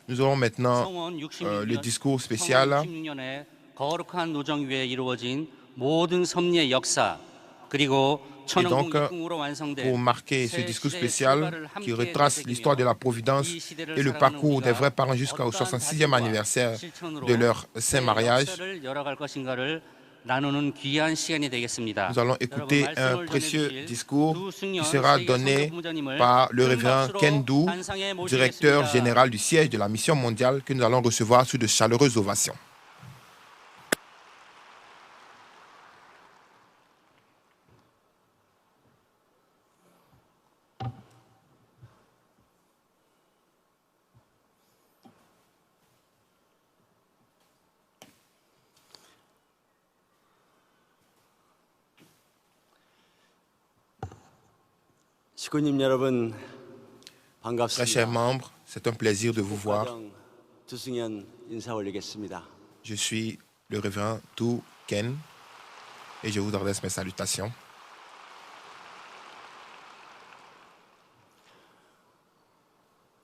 Nous aurons maintenant 성원 le 66년, discours spécial. 66년에 거룩한 노정 위에 이루어진 모든 섭리의 역사 그리고 Et donc, 천왕국 입궁으로 완성된 pour marquer ce 새 discours 시대의 spécial 출발을 qui 함께 retrace l'histoire de la Providence 이 시대를 et le 살아가는 parcours des 우리가 vrais parents jusqu'au 어떠한 66e anniversaire 실천으로 de leur 새 saint mariage, 역사를 열어갈 것인가를 나누는 귀한 시간이 되겠습니다. nous allons écouter 여러분, un 말씀을 précieux 전해주실 discours 두승연 qui sera 세계 donné 성교부모님을 par le 큰 révérend 박수로 Ken Du, 단상에 directeur 모시겠습니다. général du siège de la mission mondiale, que nous allons recevoir sous de chaleureuses ovations. 식구님 여러분 Très chers 반갑습니다. membres, c'est un plaisir de vous voir. 국가정 두승현 인사 올리겠습니다. Je suis le révérend Du Ken et je vous adresse mes salutations.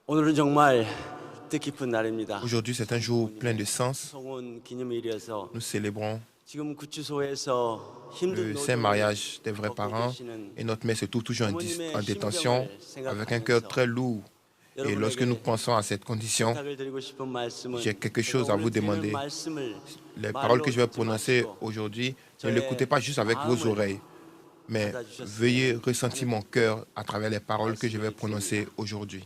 오늘은 정말 뜻깊은 날입니다. Aujourd'hui, c'est un jour plein de sens. 성원 기념일이어서 Nous célébrons 지금 구치소에서 힘든 le saint mariage des vrais parents et notre mère se trouve toujours en détention avec un cœur très lourd. Et lorsque nous pensons à cette condition, j'ai quelque chose à vous demander. Les paroles que je vais prononcer aujourd'hui, ne l'écoutez pas juste avec vos oreilles, mais veuillez ressentir mon cœur à travers les paroles que je vais prononcer aujourd'hui.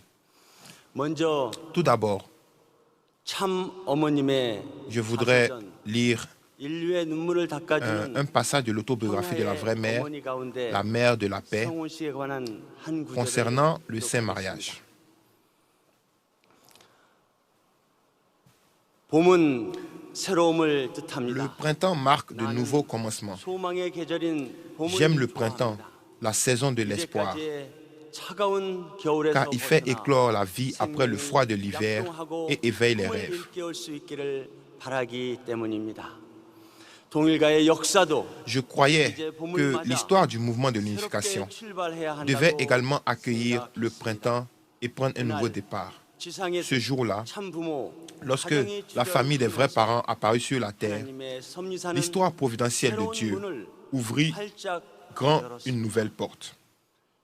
먼저 Tout d'abord, 참 어머님의 je voudrais 사도전, lire 인류의 눈물을 닦아주는 un passage de l'autobiographie de la vraie mère, 어머니 가운데 la mère de la paix, 성원 씨에 관한 한 구절을 concernant le saint mariage. 봄은 새로움을 Le 뜻합니다. printemps marque de nouveaux commencements. 소망의 계절인 봄을 J'aime le printemps, 좋아합니다. la saison de l'espoir, 이제까지의 차가운 겨울에서 car il fait 벗어나 éclore la vie après le froid de l'hiver 약동하고 et éveille les 꿈을 rêves. 일깨울 수 있기를 바라기 때문입니다. 동일가의 역사도 Je croyais que l'histoire du mouvement de l'unification 새롭게 출발해야 devait 한다고 également accueillir le printemps et prendre un nouveau départ. 지상의 Ce jour-là, 참 부모 lorsque 가정이 la famille des vrais parents apparut sur la terre, 하나님의 섭리사는 l'histoire providentielle de 새로운 Dieu 문을 ouvrit 활짝 grand 열었습니다. une nouvelle porte.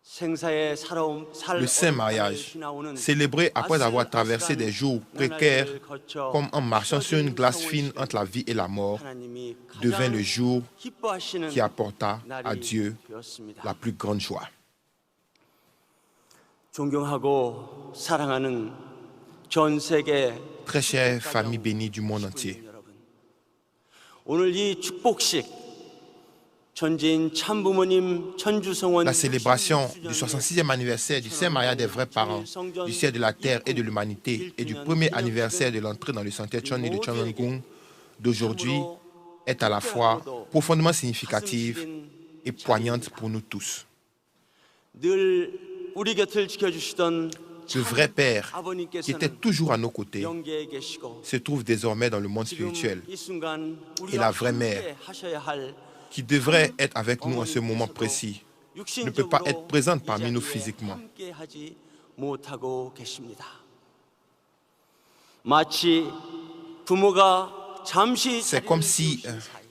생사의 살아옴 Le saint mariage, célébré après avoir traversé des jours précaires, comme en marchant sur une glace fine entre la vie et la mort, devint le jour qui apporta à Dieu la plus grande joie. 존경하고 사랑하는 전 세계 Très chère famille bénie du monde entier, 여러분, 오늘 이 축복식 전지인 참부모님 천주성원 la célébration du 66e anniversaire du Saint mariage des vrais parents, du ciel de la terre et de l'humanité, et du premier anniversaire de l'entrée dans le sanctuaire Chonni de Cheonwon-gung d'aujourd'hui est à la fois profondément significative et poignante pour nous tous. 늘 우리 곁을 지켜주시던 Le vrai Père, qui était 아버님께서는 toujours à nos côtés, 영계에 계시고 se trouve désormais dans le monde 지금 spirituel, 이 순간 Et la 우리가 vraie mère, 함께 하셔야 할 qui devrait être avec nous en ce moment précis, ne peut pas être présente parmi nous physiquement. 함께 하지 못하고 계십니다. 마치 부모가 잠시 C'est comme si,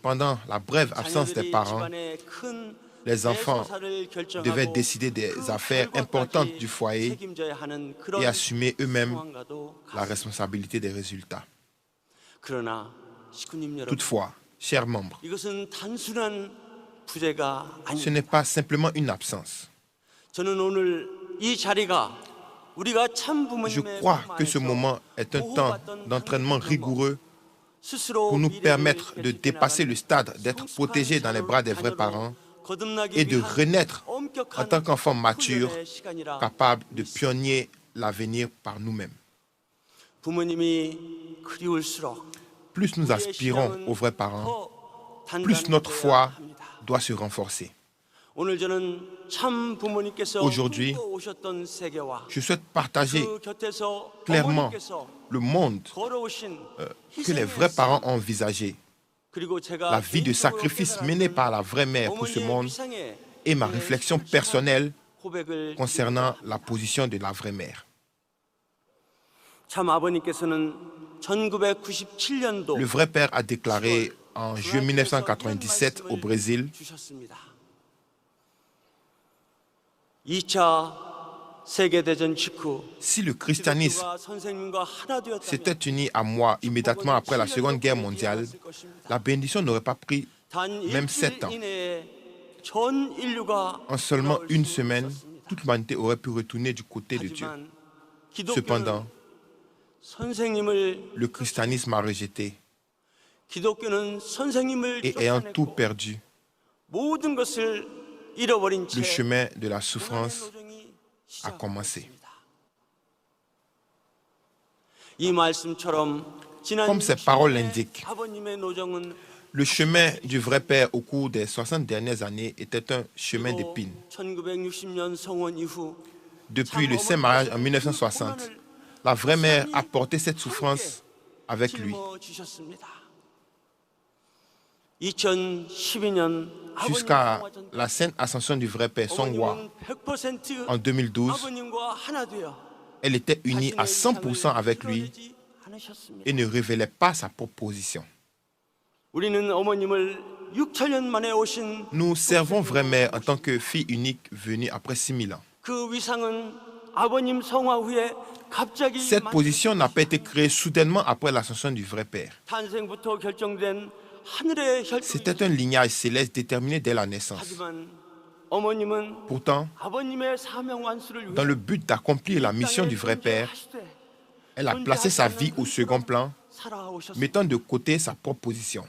pendant la brève absence des parents, les enfants devaient décider des affaires importantes du foyer et assumer eux-mêmes la responsabilité des résultats. Toutefois, chers membres, 이것은 단순한 부재가 ce 아닙니다. n'est pas simplement une absence. 저는 오늘 이 자리가 우리가 참 Je 부모님의 crois 품 que ce 안에서 moment est un temps 보호받던 d'entraînement rigoureux 스스로 pour nous 미래를 permettre de 펼치게 dépasser le stade d'être 성숙한 protégés dans les bras des vrais 자녀로 parents 거듭나기 et de 위한 renaître en 엄격한 tant qu'enfants matures, 훈련의 시간이라 capables de pionnier l'avenir par nous-mêmes. 부모님이 그리울수록 Plus nous aspirons aux vrais parents, 더 plus notre foi 단단해져야 합니다. doit se renforcer. 오늘 저는 참 부모님께서 Aujourd'hui, 오셨던 세계와 Je souhaite partager 그 곁에서 clairement 어머니께서 le monde 걸어오신 que les vrais parents ont envisagé, 그리고 제가 la vie de 개인적으로 sacrifice menée par la vraie mère pour ce 어머니의 monde 위상에 et ma réflexion personnelle 고백을 concernant la position de la vraie mère. 참 아버님께서는 1997년도 Le vrai père a déclaré en juin 1997 au Brésil, 2차 세계대전 직후 si le christianisme 선생님과 하나 되었다면 s'était uni à moi immédiatement après la Seconde Guerre mondiale, la bénédiction n'aurait pas pris même 7 ans. 전 인류가 En seulement une semaine, toute l'humanité aurait pu retourner du côté de Dieu. Cependant, 선생님을 le christianisme a rejeté 기독교는 선생님을 et ayant tout 쫓아내고 perdu, 모든 것을 잃어버린 le 채 chemin de la 고난의 souffrance 노정이 a commencé. 이 말씀처럼 지난 Comme ces paroles 60년의 l'indiquent, 아버님의 노정은 le chemin du vrai père au cours des 60 dernières années était un chemin d'épines. 1960년 성원 이후 Depuis le saint mariage en 1960, la vraie mère a porté cette souffrance avec lui. 짊어지셨습니다. 2012년 Jusqu'à la sainte ascension du vrai père Songwa en 2012, 아버님과 하나 되어 elle était unie à 100% avec lui et ne révélait pas sa propre position. 우리는 어머님을 6천년 만에 오신 Nous servons vraie mère en tant que fille unique venue après 6000 ans. 그 위상은 아버님 성화 후에 갑자기 Cette position n'a pas été créée soudainement après l'ascension du vrai père. 탄생부터 결정된 하늘의 C'était 혈통이 un lignage céleste déterminé dès la naissance. 하지만 어머님은 Pourtant, 아버님의 사명 완수를 위해 dans le but d'accomplir la mission du vrai père, elle a placé sa vie au second plan, 살아오셨습니다. mettant de côté sa propre position.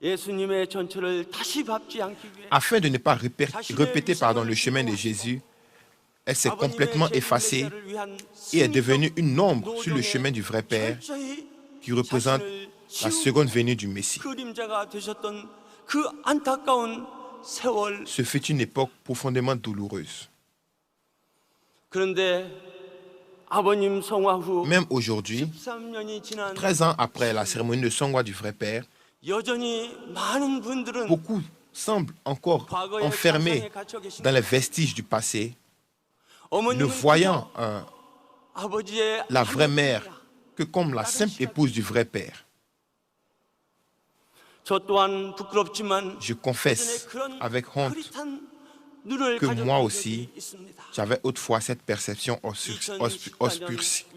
예수님의 전철을 다시 밟지 않기 위해 Afin de ne pas répéter le chemin de Jésus, elle s'est complètement effacée et est devenue une ombre sur le chemin du vrai Père qui représente la seconde venue du Messie. 그림자가 되셨던 그 안타까운 세월. Ce fut une époque profondément douloureuse. 그런데 아버님 성화 후 Même aujourd'hui, 13년이 지난 13 ans après la cérémonie de Songwa du vrai Père, 여전히 많은 분들은 beaucoup semblent encore enfermés dans les vestiges du passé, ne voyant 아버지의 la vraie mère que comme la simple épouse du vrai Père. 저 또한 부끄럽지만 Je confesse avec honte 눈을 que moi 가졌던 aussi, 적이 있습니다. j'avais autrefois cette perception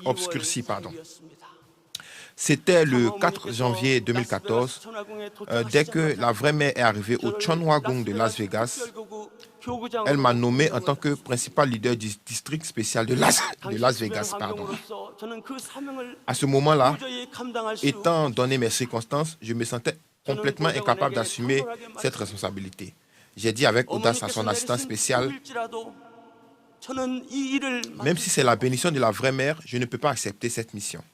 obscurcie. C'était le 4 janvier 2014, dès que la vraie mère est arrivée au Chonhwagung de Las Vegas. Elle m'a nommé en tant que principal leader du district spécial de Las Vegas. À ce moment-là, étant donné mes circonstances, je me sentais complètement incapable d'assumer cette responsabilité. J'ai dit avec audace à son assistant spécial, même si c'est la bénédiction de la vraie mère, je ne peux pas accepter cette mission.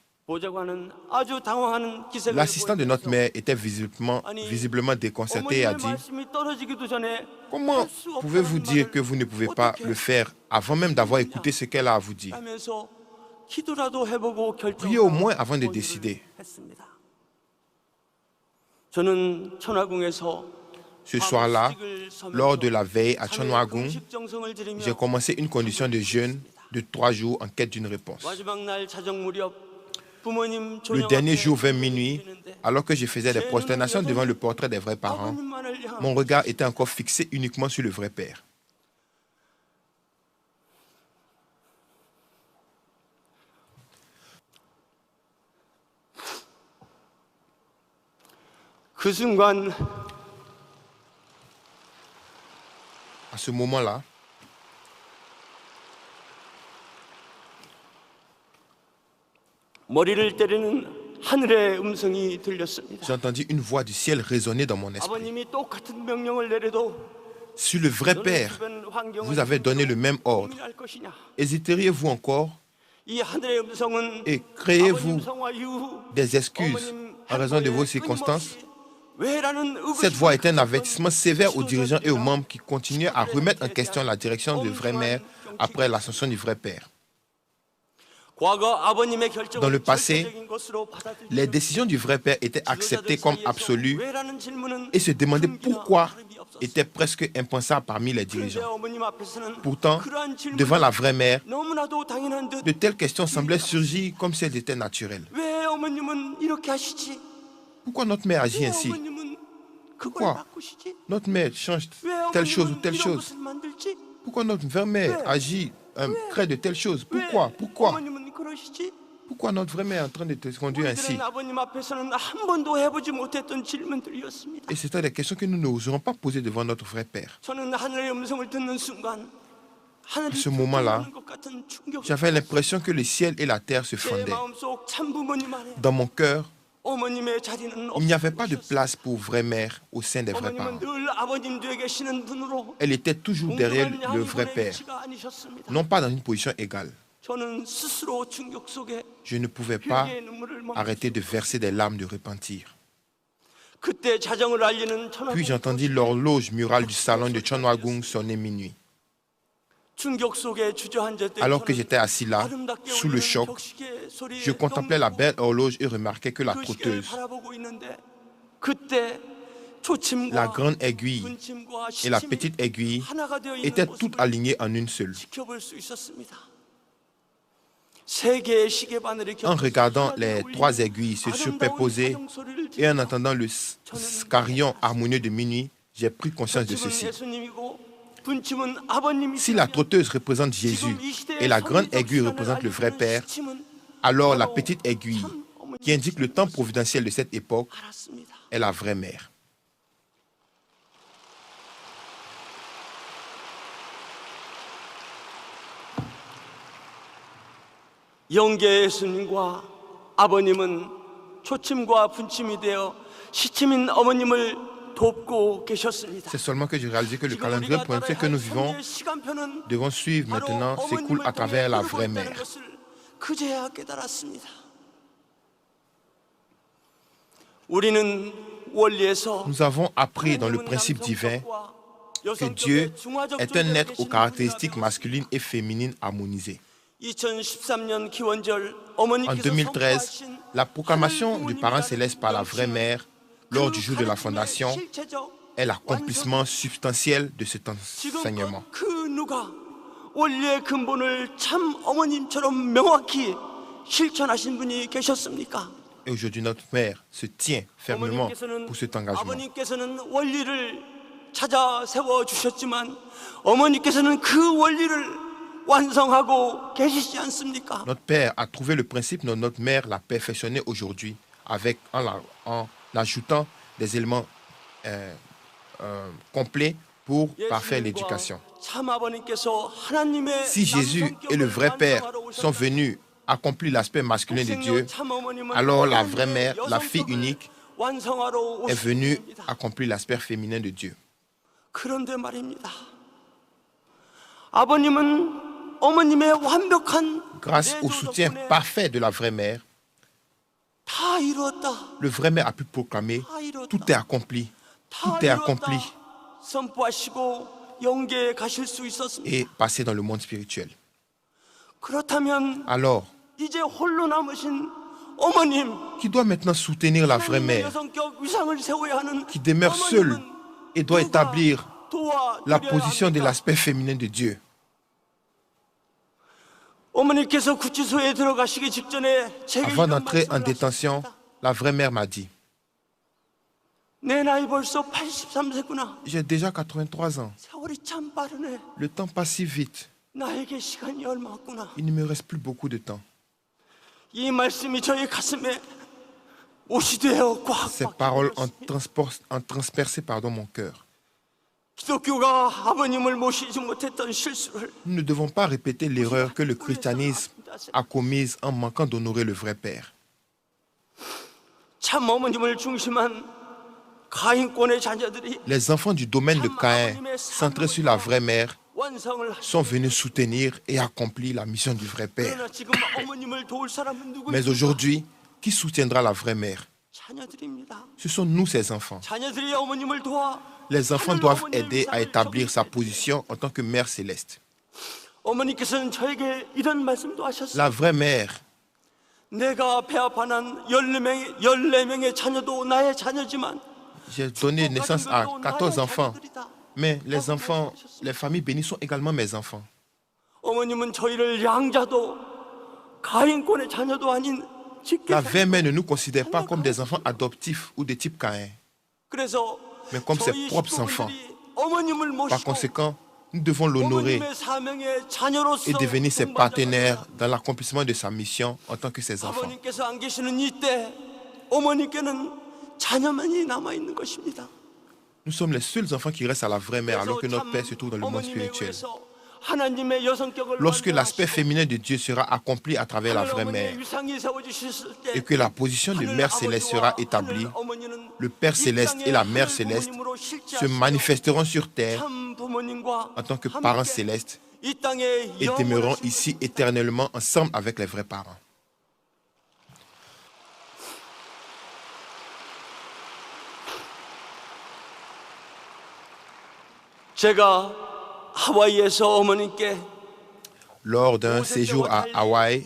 L'assistant de notre mère était visiblement déconcerté et a dit, « Comment pouvez-vous dire que vous ne pouvez pas le faire avant même d'avoir écouté ce qu'elle a à vous dire? Priez au moins avant de décider. » Ce soir-là, lors de la veille à Chonhwagung, j'ai commencé une condition de jeûne de 3 jours en quête d'une réponse. Le dernier jour vers minuit, alors que je faisais des prosternations devant le portrait des vrais parents, mon regard était encore fixé uniquement sur le vrai Père. À ce moment-là, 머리를 때리는 하늘의 음성이 들렸습니다. j'ai entendu une voix du ciel résonner dans mon esprit. 아버님이 똑같은 명령을 내려도 Si le vrai Père vous avait donné le même ordre, 고민할 것이냐? hésiteriez-vous encore 이 하늘의 음성은 et créez-vous 아버님 성화 이후 des excuses en raison de vos circonstances? 왜라는 Cette voix est un avertissement sévère aux dirigeants et aux membres qui continuent à remettre en question la direction de vraie mère après l'ascension du vrai Père. Dans le passé, les décisions du vrai père étaient acceptées comme absolues et se demandaient pourquoi étaient presque impensables parmi les dirigeants. Pourtant, devant la vraie mère, de telles questions semblaient surgir comme si elles étaient naturelles. Pourquoi notre mère agit ainsi? Pourquoi notre mère change telle chose ou telle chose? Pourquoi notre vraie mère agit, crée de telles choses? Pourquoi? Pourquoi notre vraie mère est en train de te conduire ainsi? Et c'est des questions que nous n'oserons pas poser devant notre vrai père. À ce moment-là, j'avais l'impression que le ciel et la terre se fondaient. Dans mon cœur, il n'y avait pas de place pour vraie mère au sein des vrais parents. Elle était toujours derrière le vrai père, non pas dans une position égale. Je ne pouvais pas arrêter de verser des larmes de repentir. Puis j'entendis l'horloge murale du salon de Cheonhwagung sonner minuit. Alors que j'étais assis là, sous le choc, je contemplais la belle horloge et remarquais que la trotteuse, la grande aiguille et la petite aiguille étaient toutes alignées en une seule. En regardant les trois aiguilles se superposer et en entendant le carillon harmonieux de minuit, j'ai pris conscience de ceci. Si la trotteuse représente Jésus et la grande aiguille représente le vrai Père, alors la petite aiguille, qui indique le temps providentiel de cette époque, est la vraie mère. 영계 예수님과 아버님은 초침과 분침이 되어 시침인 어머님을 돕고 계셨습니다. C'est seulement que j'ai réalisé que le calendrier pointé que nous vivons devons suivre maintenant s'écoule à travers la vraie mère. 그제야 깨달았습니다. 우리는 원리에서 Nous avons appris dans le principe divin que Dieu est un être aux caractéristiques masculines et féminines harmonisées. En 2013, la proclamation du parent céleste par la vraie mère lors du jour de la fondation est l'accomplissement substantiel de cet enseignement. Et aujourd'hui, notre mère se tient fermement pour cet engagement. Notre Père a trouvé le principe, notre mère l'a perfectionné aujourd'hui en ajoutant des éléments complets pour parfaire l'éducation. Si Jésus et le vrai Père sont venus accomplir l'aspect masculin de Dieu, alors la vraie mère, la fille unique, est venue accomplir l'aspect féminin de Dieu. Grâce au soutien parfait de la vraie mère, le vrai mère a pu proclamer « Tout est accompli, tout est accompli » et passer dans le monde spirituel. Alors, qui doit maintenant soutenir la vraie mère, qui demeure seule et doit établir la position de l'aspect féminin de Dieu? Avant d'entrer en détention, la vraie mère m'a dit: j'ai déjà 83 ans. Le temps passe si vite. Il ne me reste plus beaucoup de temps. Ces paroles ont transpercé mon cœur. Nous ne devons pas répéter l'erreur que le christianisme a commise en manquant d'honorer le vrai Père. Les enfants du domaine de Caïn, centrés sur la vraie mère, sont venus soutenir et accomplir la mission du vrai Père. Mais aujourd'hui, qui soutiendra la vraie mère? Ce sont nous, ces enfants. Les enfants doivent aider à établir sa position en tant que mère céleste. 어머니께서는 저에게 이런 말씀도 하셨어요. La vraie mère, 내가 배합하는 14명의 자녀도 나의 자녀지만 j'ai donné naissance à 14 enfants, mais les enfants, les familles bénies sont également mes enfants. 어머님은 저희를 양자도 가인권의 자녀도 아닌 La vraie mère ne nous considère pas comme des enfants adoptifs ou de type Caïn, 그래서 mais comme ses 저희 propres enfants. 식구분들이 어머님을 Par 모시고 conséquent, nous devons l'honorer 어머님의 사명의 자녀로서 et devenir ses partenaires 동반자로서 dans l'accomplissement de sa mission en tant que ses enfants. 아버님께서 안 계시는 이때 어머니께는 자녀만이 남아 있는 것입니다. Nous sommes les seuls enfants qui restent à la vraie mère alors que notre Père se trouve dans le monde 어머님에 spirituel. 의해서 하나님의 여성격을 Lorsque l'aspect 완전하시고 féminin de Dieu sera accompli à travers la vraie mère 하늘 어머니의 위상이 세워지셨을 때 et que la position de 하늘 mère céleste 아버지와 sera établie, 하늘 어머니는 le Père 이 céleste 땅에 et la Mère 하늘 céleste 부모님으로 se 실제하시며 manifesteront sur terre 참 부모님과 en tant que 함께 parents célestes 이 땅에 et demeureront 영원하신 ici éternellement ensemble avec les vrais parents. 제가 하와이에서 어머님께 Lors d'un séjour à Hawaï,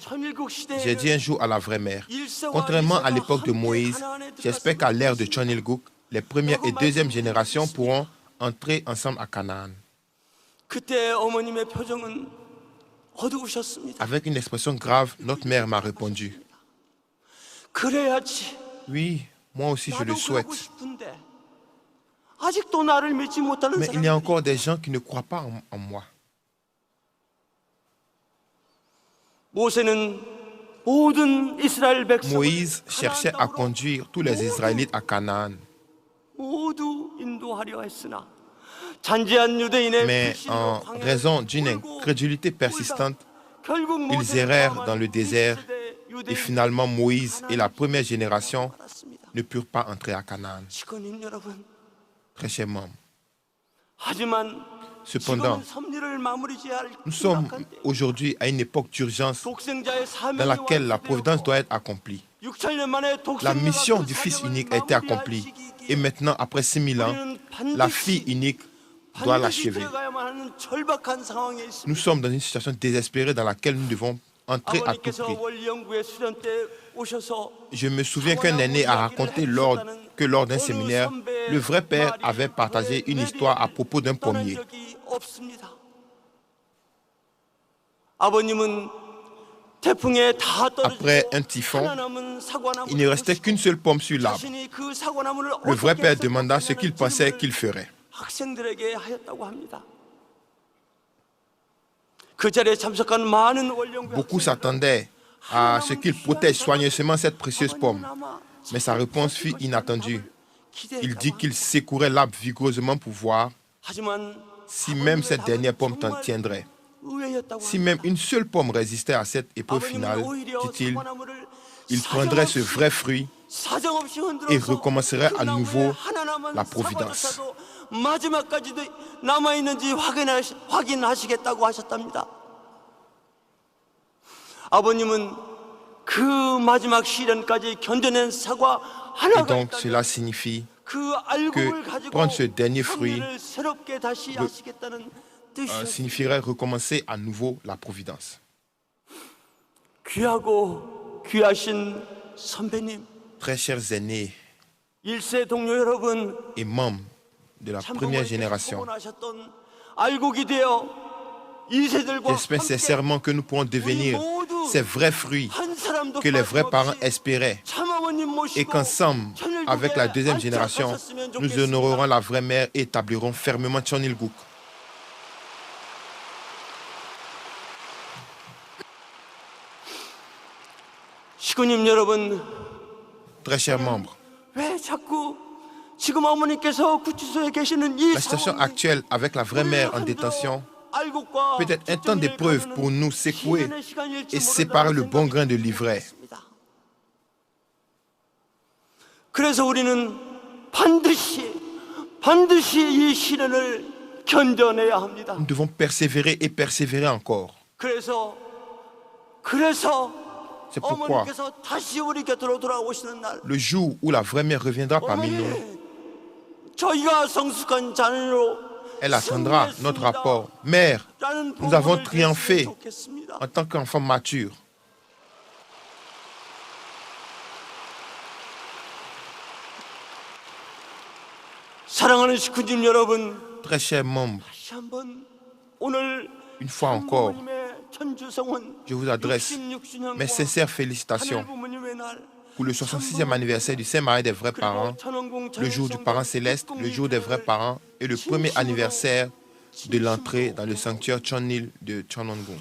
j'ai dit un jour à la vraie mère, contrairement à l'époque de Moïse, j'espère qu'à l'ère de John Il-guk, les première et deuxième générations pourront entrer ensemble à Canaan. 그때 어머님의 표정은 어두우셨습니다. Avec une expression grave, notre mère m'a répondu, 그래야지. oui, moi aussi je le 나도 그러고 souhaite. 싶은데 아직도 나를 믿지 못하는 Mais il y a 사람들이 encore des gens qui ne croient pas en moi. 모세는 모든 이스라엘 백성을 Moïse cherchait à 가나안 땅으로 conduire tous les Israélites à Canaan. 모두 인도하려 했으나 잔재한 유대인의 Mais 불신으로 en 광야를 raison d'une 울고 incrédulité 울다 persistante, 결국 ils 모세를 errèrent 포함한 dans le 이 désert 세대 et 유대인이 finalement Moïse et la première génération 받았습니다. ne purent pas entrer à Canaan. 시건님 여러분, Très chers membres. 하지만 Cependant, 지금은 섭리를 마무리 지어야 할 nous sommes 긴박한데 aujourd'hui à une époque d'urgence 독생자의 사명이 dans laquelle la providence 완성되었고 doit être accomplie. 6,000년 만에 La 독생자가 mission 그 du Fils 사명을 unique a été 마무리할 accomplie. 시기이기에 Et maintenant, après 6000 ans, 우리는 la fille unique doit 반드시 l'achever. 들어가야만 하는 절박한 상황에 있습니다. Nous sommes dans une situation désespérée dans laquelle nous devons entrer à tout 아버님께서 prix. 원리연구회 수련 때 오셔서 Je me souviens qu'un aîné a raconté que lors d'un séminaire, le vrai père avait partagé une histoire à propos d'un pommier. 떠난 적이 없습니다. 아버님은 태풍에 다 Après 떨어지고 un typhon, 하나 남은 사과나무를 il ne restait qu'une seule pomme sur l'arbre. 자신이 그 사과나무를 Le vrai 어떻게 père 해서 demanda ce qu'il 깎느냐는 pensait 질문을 qu'il ferait. 학생들에게 하였다고 합니다. 그 자리에 참석한 많은 원령부 Beaucoup s'attendaient à ce qu'il protège soigneusement cette précieuse pomme. Mais sa réponse fut inattendue. Il dit qu'il secourait l'arbre vigoureusement pour voir si même cette dernière pomme tiendrait. Si même une seule pomme résistait à cette épreuve finale, dit-il, il prendrait ce vrai fruit et recommencerait à nouveau la providence. 마지막까지도 남아있는지 확인하시겠다고 하셨답니다. 아버님은 그 마지막 시련까지 견뎌낸 사과 Et 하나가 donc 있다면 cela signifie 그 알곡을 가지고 prendre ce dernier fruit 섭리를 새롭게 다시 하시겠다는 뜻이었습니다. signifierait recommencer à nouveau la providence. 귀하고 귀하신 선배님, Très chers aînés 일세 동료 여러분, et membres de la première génération, 알곡이 되어 이세들과 j'espère 함께 sincèrement que nous pourrons devenir ces vrais fruits 한 사람도 que les vrais parents 빠짐없이 espéraient 참아버님 모시고 et qu'ensemble, avec la deuxième génération, 안착하셨으면 nous 좋겠습니다. honorerons la vraie mère et établirons fermement John Il-guk. 시구님 여러분, Très chers membres, 왜 자꾸 지금 어머니께서 구치소에 계시는 이 la situation 상황이 actuelle avec la vraie mère en détention peut être un temps d'épreuve pour nous secouer et séparer le bon grain de l'ivraie. 그래서 우리는 반드시 이 시련을 견뎌내야 합니다. Nous devons persévérer et persévérer encore. 그래서 C'est pourquoi 어머니께서 다시 우리 곁으로 돌아오시는 날, le jour où la vraie mère reviendra parmi nous, 저희가 성숙한 자녀로 Elle attendra notre rapport. Mère, nous avons triomphé en tant qu'enfants matures. 사랑하는 식구님 여러분, Très chers membres, 다시 한번 오늘 une fois encore, 부모님의 천주성원 je vous adresse mes sincères félicitations pour le 66e anniversaire du Saint-Marie des vrais parents, le jour du parent céleste, le jour des vrais parents et le premier anniversaire de l'entrée dans le sanctuaire Cheonil de Cheonwon-gung.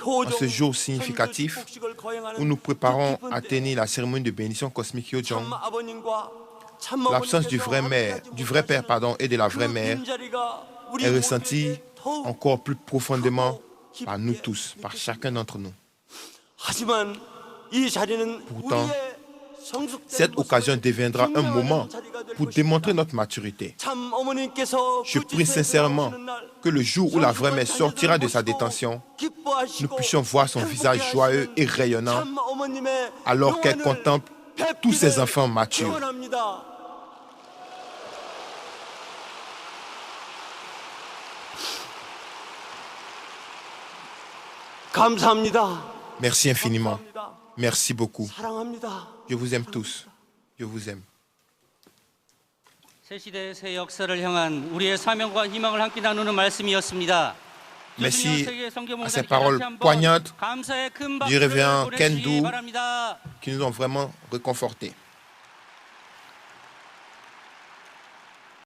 En ce jour significatif où nous préparons à tenir la cérémonie de bénédiction cosmique Hyojong, l'absence du vrai père et de la vraie mère est ressentie encore plus profondément par nous tous, par chacun d'entre nous. Pourtant, cette occasion deviendra un moment pour démontrer notre maturité. Je prie sincèrement que le jour où la vraie mère sortira de sa détention, nous puissions voir son visage joyeux et rayonnant alors qu'elle contemple tous ses enfants matures. Merci infiniment. Merci beaucoup. Je vous aime tous. Je vous aime. 새 시대 새 역사를 향한 우리의 사명과 희망을 함께 나누는 말씀이었습니다. Merci à ces paroles poignantes du révérend Ken Du qui nous ont vraiment réconfortés.